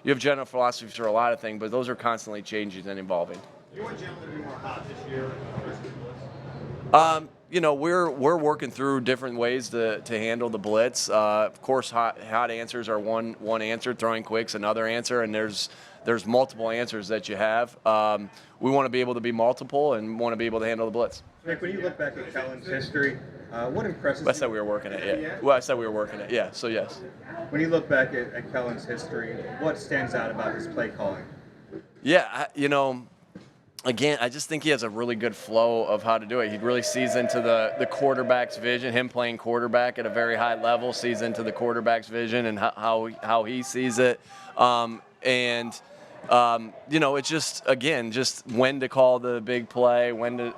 you have general philosophies for a lot of things, but those are constantly changing and evolving. You want Jalen to be more hot this year versus We're working through different ways to handle the blitz. Of course, hot answers are one answer. Throwing quick's another answer, and there's multiple answers that you have. We want to be able to be multiple and want to be able to handle the blitz. Nick, when you look back at Kellen's history, what impresses I said we were working it. Yeah. Well, I said we were working it. Yeah. So yes. When you look back at Kellen's history, what stands out about his play calling? Yeah. Again, I just think he has a really good flow of how to do it. He really sees into the quarterback's vision. Him playing quarterback at a very high level sees into the quarterback's vision and how he sees it. It's just when to call the big play, when to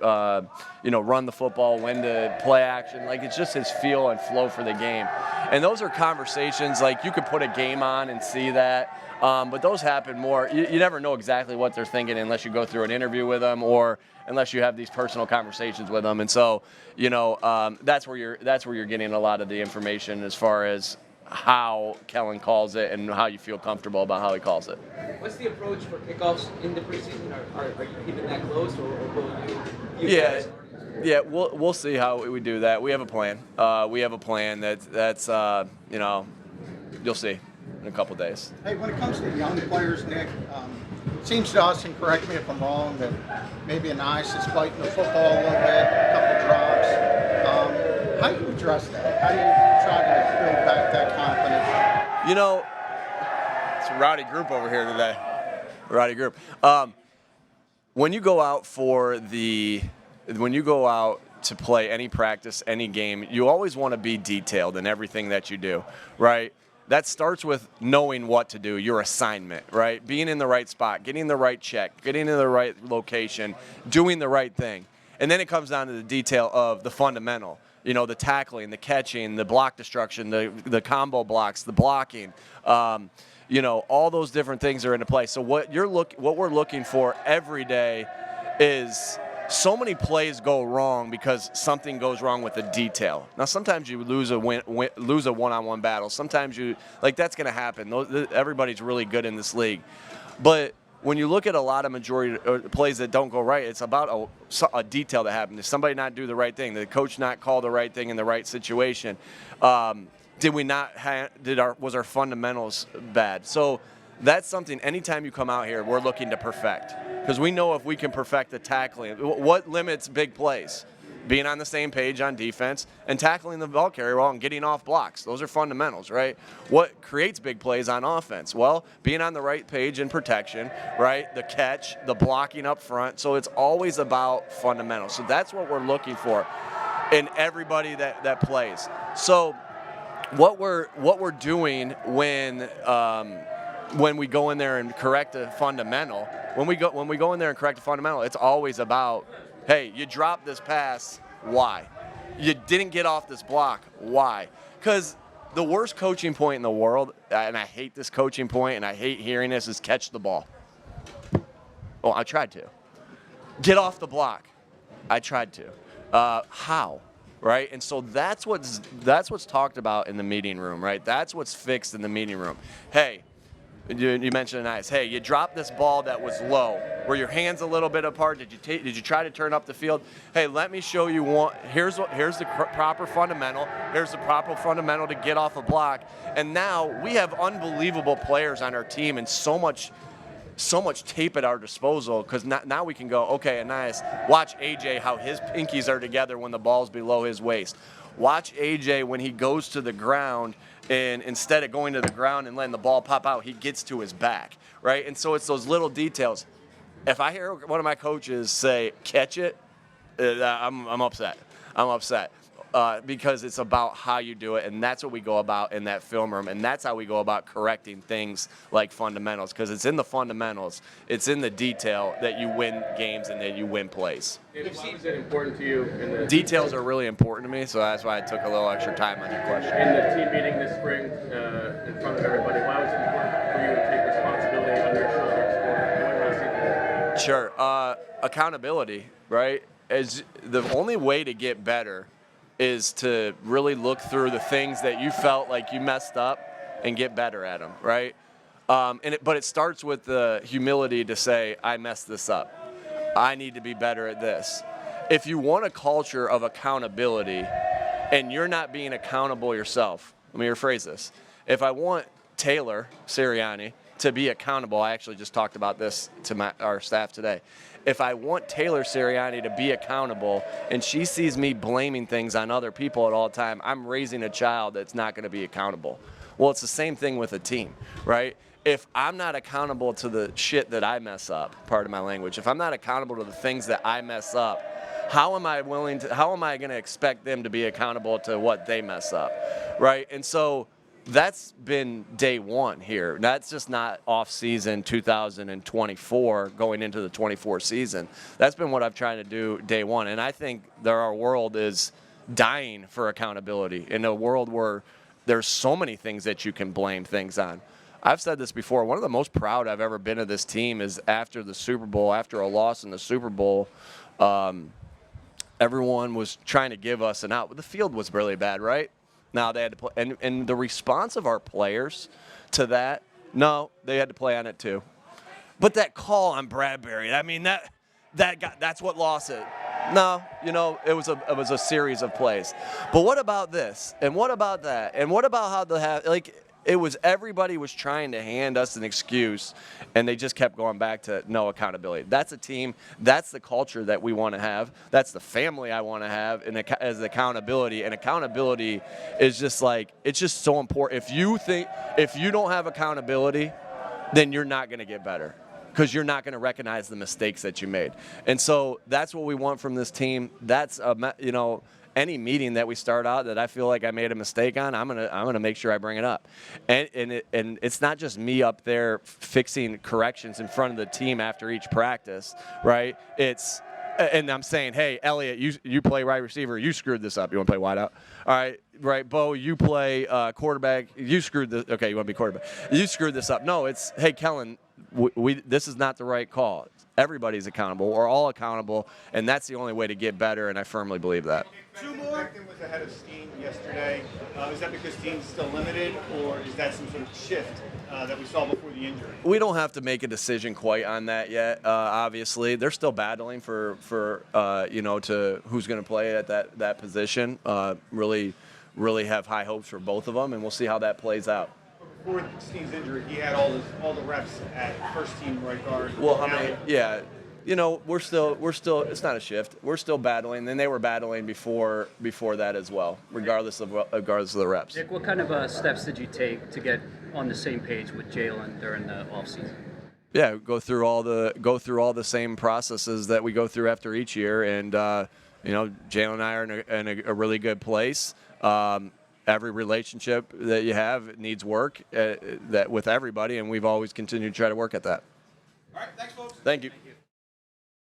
run the football, when to play action. Like, it's just his feel and flow for the game. And those are conversations, like, you could put a game on and see that. But those happen more. You never know exactly what they're thinking unless you go through an interview with them or unless you have these personal conversations with them. And so, that's where you're getting a lot of the information as far as how Kellen calls it and how you feel comfortable about how he calls it. What's the approach for kickoffs in the preseason? Are you keeping that close, or will you? Yeah, we'll see how we do that. We have a plan. We have a plan that's you'll see in a couple days. Hey, when it comes to young players, Nick, it seems to us, and correct me if I'm wrong, that maybe an ice is fighting the football a little bit, a couple drops. How do you address that? How do you try to build back that confidence? It's a rowdy group over here today. Rowdy group. When you go out to play any practice, any game, you always want to be detailed in everything that you do, right? That starts with knowing what to do, your assignment, right? Being in the right spot, getting the right check, getting in the right location, doing the right thing. And then it comes down to the detail of the fundamental, the tackling, the catching, the block destruction, the combo blocks, the blocking, all those different things are into play. So what we're looking for every day is so many plays go wrong because something goes wrong with the detail. Now, sometimes you lose a one-on-one battle. Sometimes that's going to happen. Everybody's really good in this league. But when you look at a lot of majority plays that don't go right, it's about a detail that happened. Did somebody not do the right thing? Did the coach not call the right thing in the right situation? Was our fundamentals bad? So that's something, anytime you come out here, we're looking to perfect. Because we know if we can perfect the tackling, what limits big plays? Being on the same page on defense and tackling the ball carrier well and getting off blocks. Those are fundamentals, right? What creates big plays on offense? Well, being on the right page in protection, right? The catch, the blocking up front. So it's always about fundamentals. So that's what we're looking for in everybody that plays. So what we're doing when we go in there and correct a fundamental, when we go in there and correct a fundamental, it's always about, hey, you dropped this pass, why? You didn't get off this block, why? Because the worst coaching point in the world, and I hate this coaching point and I hate hearing this, is catch the ball. Oh, I tried to. Get off the block. I tried to. How? Right? And so that's what's talked about in the meeting room, right? That's what's fixed in the meeting room. Hey, you mentioned nice. Hey, you dropped this ball that was low. Were your hands a little bit apart? Did you try to turn up the field? Hey, let me show you one. Here's the proper fundamental. Here's the proper fundamental to get off a block. And now we have unbelievable players on our team and so much tape at our disposal, because now we can go, okay, Anais, watch AJ how his pinkies are together when the ball's below his waist. Watch AJ when he goes to the ground, and instead of going to the ground and letting the ball pop out, he gets to his back, right? And so it's those little details. If I hear one of my coaches say, catch it, I'm upset. Because it's about how you do it, and that's what we go about in that film room, and that's how we go about correcting things like fundamentals, because it's in the fundamentals, it's in the detail that you win games and that you win plays. Is it important to you? Details are really important to me, so that's why I took a little extra time on your question. In the team meeting this spring, in front of everybody, why was it important for you to take responsibility on your shoulders? Sure. Accountability, right? As the only way to get better is to really look through the things that you felt like you messed up and get better at them, right? But it starts with the humility to say, I messed this up. I need to be better at this. If you want a culture of accountability and you're not being accountable yourself, let me rephrase this. If I want Taylor Sirianni to be accountable, I actually just talked about this to our staff today. If I want Taylor Sirianni to be accountable and she sees me blaming things on other people at all time, I'm raising a child that's not going to be accountable. Well, it's the same thing with a team, right? If I'm not accountable to the shit that I mess up, pardon my language, if I'm not accountable to the things that I mess up, how am I going to expect them to be accountable to what they mess up, right? And so that's been day one here. That's just not off-season 2024 going into the 24 season. That's been what I've tried to do day one. And I think that our world is dying for accountability in a world where there's so many things that you can blame things on. I've said this before. One of the most proud I've ever been of this team is after the Super Bowl, after a loss in the Super Bowl, everyone was trying to give us an out. But the field was really bad, right? Now they had to play. And the response of our players to that, no, they had to play on it too. But that call on Bradbury, I mean, that's what lost it. No, it was a series of plays. But what about this? And what about that? And what about how it was everybody was trying to hand us an excuse, and they just kept going back to no accountability. That's a team. That's the culture that we want to have. That's the family I want to have as accountability. And accountability is just it's just so important. If you don't have accountability, then you're not going to get better because you're not going to recognize the mistakes that you made. And so that's what we want from this team. That's any meeting that we start out that I feel like I made a mistake on, I'm gonna make sure I bring it up, and it's not just me up there fixing corrections in front of the team after each practice, right? And I'm saying, hey, Elliot, you play wide receiver, you screwed this up. You want to play wide out? All right, right, Bo, you play quarterback. You screwed this. Okay, you want to be quarterback? You screwed this up. No, it's hey, Kellen, this is not the right call. Everybody's accountable. We're all accountable, and that's the only way to get better, and I firmly believe that. Two more. Becton was ahead of Steen yesterday. Is that because Steen's still limited, or is that some sort of shift that we saw before the injury? We don't have to make a decision quite on that yet. Obviously, they're still battling for to who's going to play at that position. Really have high hopes for both of them, and we'll see how that plays out. Before Steen's injury, he had all the reps at first team right guard. Well, how many? Yeah. We're still. It's not a shift. We're still battling, and they were battling before that as well, regardless of the reps. Nick, what kind of steps did you take to get on the same page with Jalen during the offseason? Yeah, go through all the same processes that we go through after each year, and Jalen and I are in a really good place. Every relationship that you have needs work that with everybody, and we've always continued to try to work at that. All right, thanks, folks. Thank you.